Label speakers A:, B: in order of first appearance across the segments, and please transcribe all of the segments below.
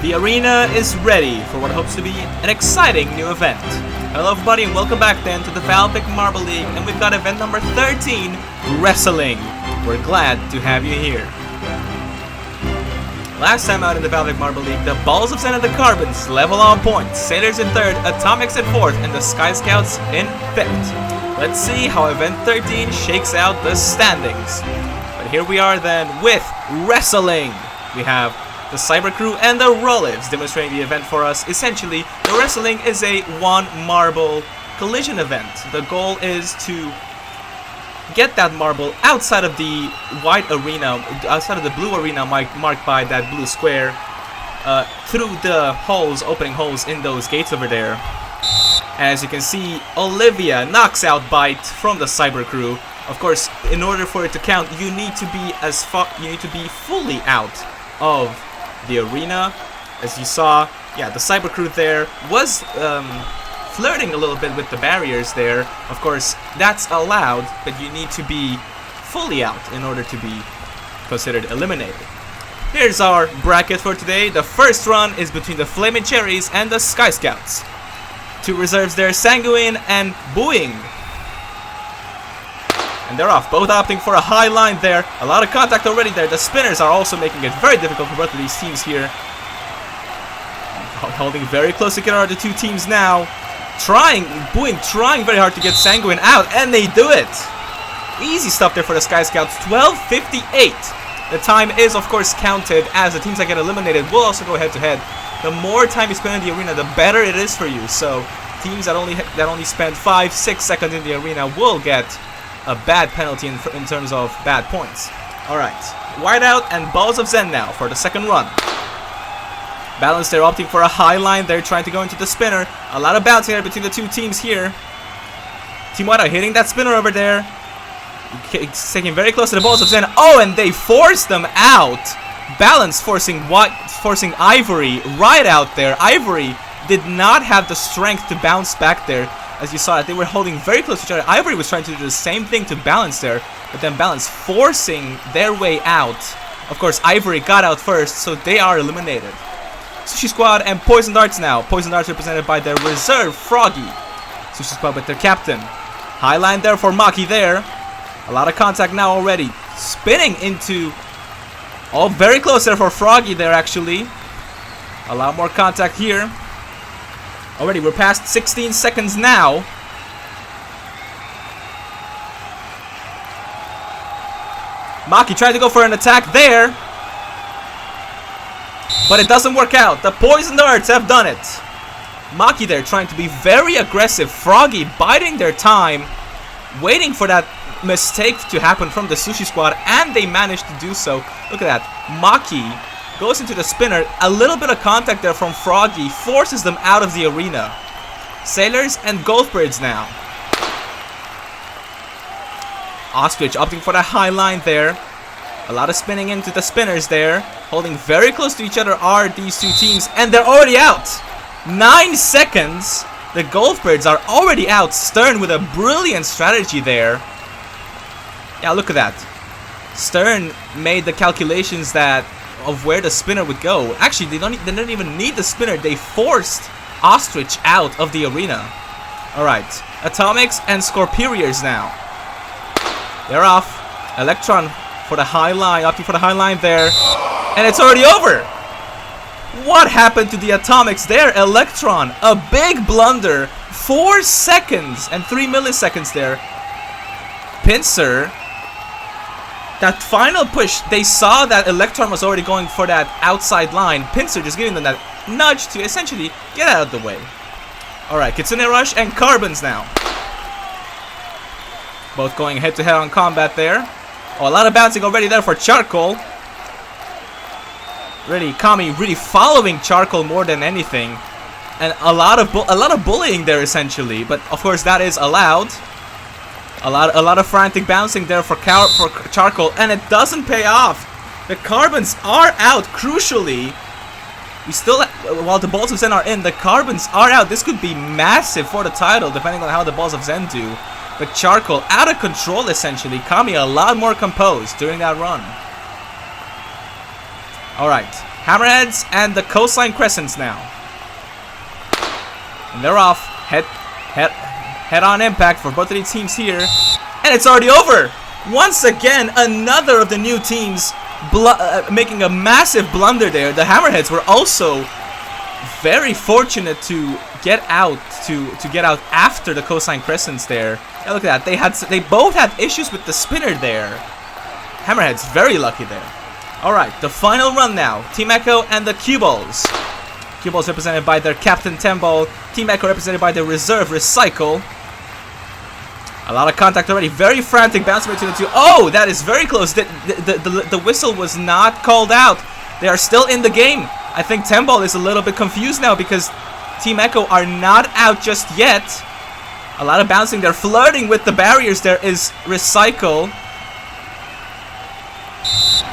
A: The arena is ready for what hopes to be an exciting new event. Hello everybody and welcome back then to the VALVIK Marble League, and we've got event number 13, Wrestling. We're glad to have you here. Last time out in the VALVIK Marble League, the Balls of Zen and the Carbons level on points, Sailors in 3rd, Atomics in 4th, and the Sky Scouts in 5th. Let's see how event 13 shakes out the standings. But here we are then with Wrestling. We have the Cyber Crew and the Rollives demonstrating the event for us. Essentially, the Wrestling is a one marble collision event. The goal is to get that marble outside of the white arena, outside of the blue arena marked by that blue square, through the holes, opening holes in those gates over there. And as you can see, Olivia knocks out Bite from the Cyber Crew. Of course, in order for it to count, you need to be fully out of the arena. As you saw, yeah, the Cyber Crew there was flirting a little bit with the barriers there. Of course, that's allowed, but you need to be fully out in order to be considered eliminated. Here's our bracket for today. The first run is between the Flaming Cherries and the Sky Scouts. Two reserves there, Sanguine and Booing. And they're off, both opting for a high line there. A lot of contact already there. The spinners are also making it very difficult for both of these teams here. Holding very close together are the two teams now. Booing trying very hard to get Sanguine out, and they do it. Easy stuff there for the Sky Scouts. 12:58. The time is, of course, counted, as the teams that get eliminated will also go head to head. The more time you spend in the arena, the better it is for you. So teams that only spend 5-6 seconds in the arena will get a bad penalty in terms of bad points. Alright, Whiteout and Balls of Zen now for the second run. Balance, they're opting for a high line. They're trying to go into the spinner. A lot of bouncing there between the two teams here. Team Whiteout hitting that spinner over there. Taking very close to the Balls of Zen. Oh, and they forced them out. Balance forcing Ivory right out there. Ivory did not have the strength to bounce back there. As you saw, they were holding very close to each other. Ivory was trying to do the same thing to Balance there, but then Balance forcing their way out. Of course, Ivory got out first, so they are eliminated. Sushi Squad and Poison Darts now. Poison Darts represented by their reserve, Froggy. Sushi Squad with their captain. High line there for Maki there. A lot of contact now already. Spinning into... Oh, very close there for Froggy there, actually. A lot more contact here. Already, we're past 16 seconds now. Maki tried to go for an attack there, but it doesn't work out. The Poison Darts have done it. Maki there trying to be very aggressive. Froggy biding their time, waiting for that mistake to happen from the Sushi Squad, and they managed to do so. Look at that. Maki goes into the spinner. A little bit of contact there from Froggy forces them out of the arena. Sailors and Goldbirds now. Ostrich opting for the high line there. A lot of spinning into the spinners there. Holding very close to each other are these two teams, and they're already out. 9 seconds. The Goldbirds are already out. Stern with a brilliant strategy there. Yeah, look at that. Stern made the calculations of where the spinner would go. Actually, they didn't even need the spinner. They forced Ostrich out of the arena. Alright, Atomics and Scorperiors now. They're off. Electron for the high line, opting for the high line there. And it's already over. What happened to the Atomics there? Electron, a big blunder. 4 seconds and 3 milliseconds there. Pincer, that final push, they saw that Electron was already going for that outside line. Pincer just giving them that nudge to essentially get out of the way. Alright, Kitsune Rush and Carbons now. Both going head to head on combat there. Oh, a lot of bouncing already there for Charcoal. Really, Kami really following Charcoal more than anything. And a lot of bullying there essentially. But of course that is allowed. A lot of frantic bouncing there for Charcoal, and it doesn't pay off. The Carbons are out, crucially. While the Balls of Zen are in, the Carbons are out. This could be massive for the title, depending on how the Balls of Zen do. But Charcoal out of control, essentially. Kami a lot more composed during that run. Alright, Hammerheads and the Coastline Crescents now. And they're off. Head-on impact for both of these teams here. And it's already over. Once again, another of the new teams making a massive blunder there. The Hammerheads were also very fortunate to get out after the Coastline Crescents there. Yeah, look at that. They both had issues with the spinner there. Hammerheads very lucky there. Alright, the final run now. Team Echo and the Cue Balls. Cue Balls represented by their captain Tembol. Team Echo represented by their reserve Recycle. A lot of contact already. Very frantic bounce between the two. Oh, that is very close. The whistle was not called out. They are still in the game. I think Tembol is a little bit confused now because Team Echo are not out just yet. A lot of bouncing. They're flirting with the barriers. There is Recycle.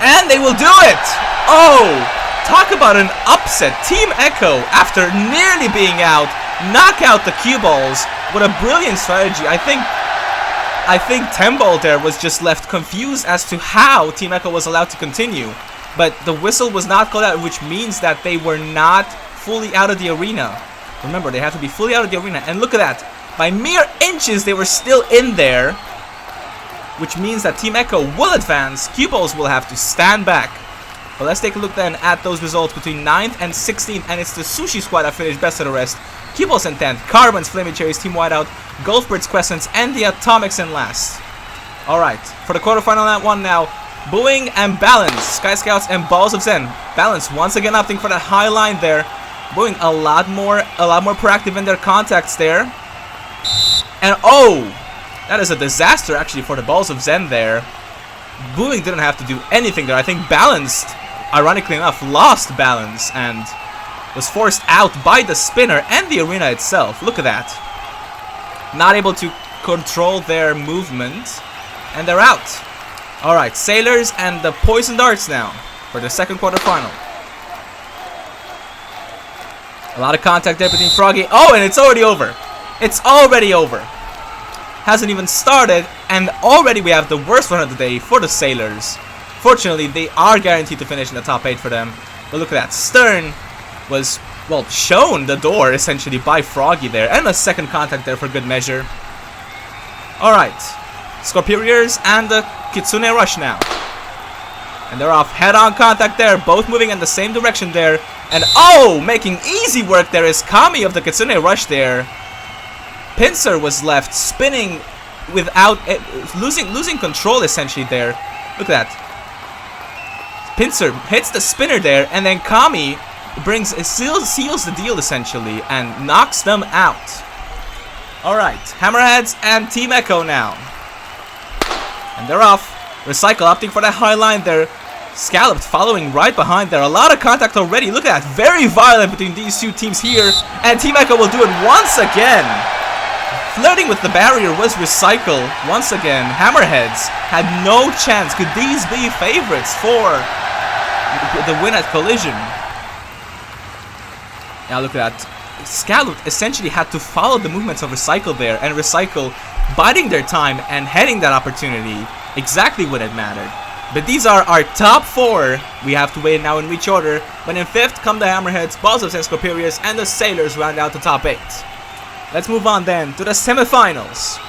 A: And they will do it! Oh! Talk about an upset. Team Echo, after nearly being out, knock out the Cue Balls. What a brilliant strategy. I think Tembol there was just left confused as to how Team Echo was allowed to continue. But the whistle was not called out, which means that they were not fully out of the arena. Remember, they have to be fully out of the arena. And look at that. By mere inches, they were still in there. Which means that Team Echo will advance. Cue Balls will have to stand back. But let's take a look then at those results between 9th and 16th. And it's the Sushi Squad that finished best of the rest. Cue Balls in 10th. Carbon's Flaming Cherries, Team Whiteout, Golfbird's Crescents, and the Atomics in last. Alright, for the quarterfinal that one now. Booing and Balance, Sky Scouts and Balls of Zen. Balance once again opting for that high line there. Booing a lot more proactive in their contacts there. And oh! That is a disaster actually for the Balls of Zen there. Booing didn't have to do anything there. I think Balanced, ironically enough, lost balance and was forced out by the spinner and the arena itself. Look at that. Not able to control their movement. And they're out. Alright, Sailors and the Poison Darts now for the second quarterfinal. A lot of contact there between Froggy. Oh, and it's already over. It's already over. Hasn't even started, and already we have the worst run of the day for the Sailors. Fortunately, they are guaranteed to finish in the top 8 for them. But look at that. Stern was, well, shown the door, essentially, by Froggy there. And a second contact there for good measure. Alright. Scorperiors and the Kitsune Rush now. And they're off head-on contact there. Both moving in the same direction there. And, oh, making easy work there is Kami of the Kitsune Rush there. Pincer was left spinning without losing control essentially there. Look at that. Pincer hits the spinner there, and then Kami seals the deal essentially and knocks them out. Alright, Hammerheads and Team Echo now. And they're off. Recycle opting for that high line there. Scalloped following right behind there. A lot of contact already. Look at that. Very violent between these two teams here. And Team Echo will do it once again. Flirting with the barrier was Recycle. Once again, Hammerheads had no chance. Could these be favorites for the win at Collision? Now look at that. Scalloped essentially had to follow the movements of Recycle there. And Recycle biding their time and heading that opportunity exactly when it mattered. But these are our top 4. We have to wait now in which order. But in 5th come the Hammerheads, Balls of Zen, Scorperiors, and the Sailors round out the top 8. Let's move on then to the semifinals.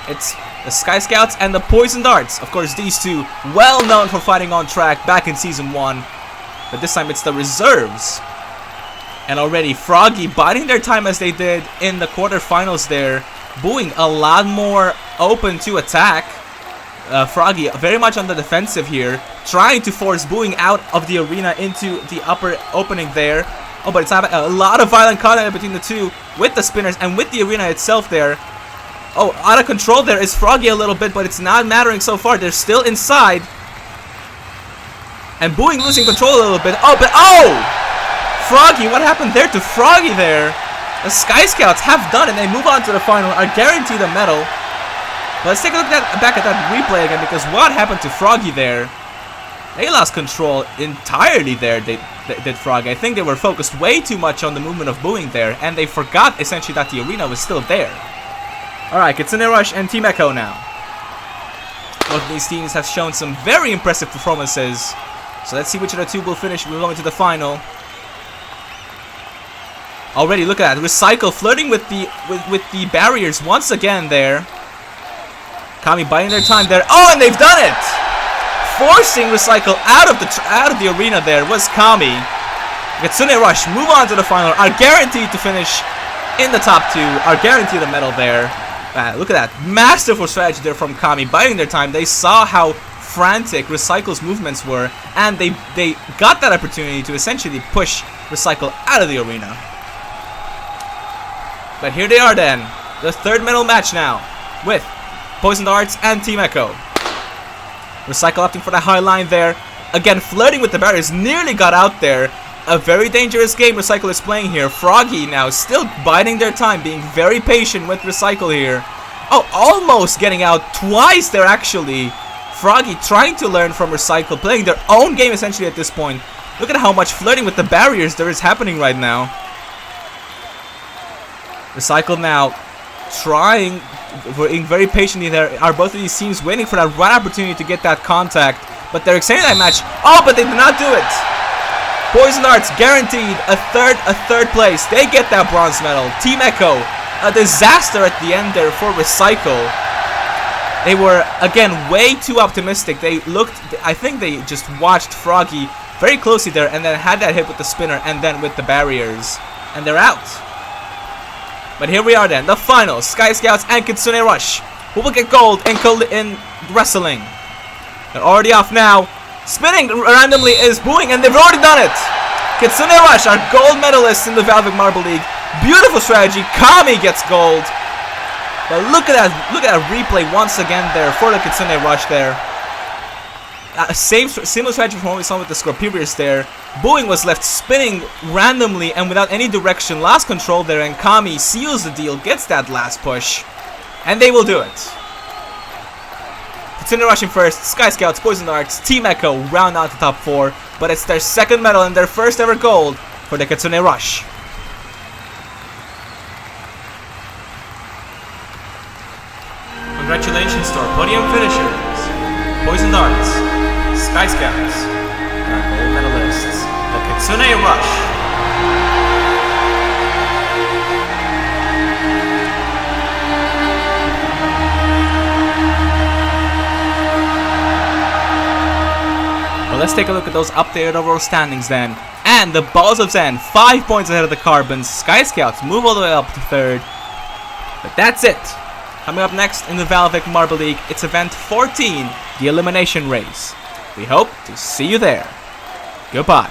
A: It's the Sky Scouts and the Poison Darts. Of course, these two well known for fighting on track back in Season 1. But this time it's the reserves. And already Froggy biding their time as they did in the quarterfinals there. Booing a lot more open to attack. Froggy very much on the defensive here. Trying to force Booing out of the arena into the upper opening there. Oh, but it's not a lot of violent contact between the two with the spinners and with the arena itself there. Oh, out of control there is Froggy a little bit, but it's not mattering so far. They're still inside. And Booing losing control a little bit. Oh, but oh! Froggy, what happened there to Froggy there? The Sky Scouts have done it. They move on to the final, are guaranteed a medal. But let's take a look back at that replay again, because what happened to Froggy there? They lost control entirely there, they did Froggy. I think they were focused way too much on the movement of Booing there, and they forgot essentially that the arena was still there. Alright, Kitsune Rush and Team Echo now. Both of these teams have shown some very impressive performances So let's see which of the two will finish. We're going to the final. Already, look at that. Recycle flirting with the barriers once again there. Kami biding their time there. Oh, and they've done it! Forcing Recycle out of the arena there was Kami. Kitsune Rush move on to the final. Are guaranteed to finish in the top 2. Are guaranteed a medal there. Look at that. Masterful strategy there from Kami. Biding their time. They saw how frantic Recycle's movements were. And they got that opportunity to essentially push Recycle out of the arena. But here they are then. The third medal match now. With Poison Darts and Team Echo. Recycle opting for the high line there. Again, flirting with the barriers. Nearly got out there. A very dangerous game Recycle is playing here. Froggy now still biding their time. Being very patient with Recycle here. Oh, almost getting out twice there actually. Froggy trying to learn from Recycle. Playing their own game essentially at this point. Look at how much flirting with the barriers there is happening right now. Recycle now trying, being very patiently there. Are both of these teams waiting for that right opportunity to get that contact. But they're extending that match. Oh, but they did not do it. Poison Darts guaranteed a third place. They get that bronze medal. Team Echo, a disaster at the end there for Recycle. They were, again, way too optimistic. They looked, I think they just watched Froggy very closely there and then had that hit with the spinner and then with the barriers. And they're out. But here we are then, the final, Sky Scouts and Kitsune Rush. Who will get gold in wrestling? They're already off now. Spinning randomly is booing, and they've already done it. Kitsune Rush are gold medalists in the VALVIK Marble League. Beautiful strategy. Kami gets gold. But look at that replay once again there for the Kitsune Rush there. Similar strategy from what we saw with the Scorpius there. Booing was left spinning randomly and without any direction. Lost control there, and Kami seals the deal, gets that last push. And they will do it. Kitsune Rushing first, Sky Scouts, Poison Darts, Team Echo round out the top 4. But it's their second medal and their first ever gold for the Kitsune Rush. Congratulations to our podium finishers. Poison Darts, Sky Scouts, our gold medalists, the Kitsune Rush. Well, let's take a look at those updated overall standings then. And the Balls of Zen, 5 points ahead of the Carbons. Sky Scouts move all the way up to 3rd. But that's it. Coming up next in the VALVIK Marble League, it's event 14, the Elimination Race. We hope to see you there. Goodbye.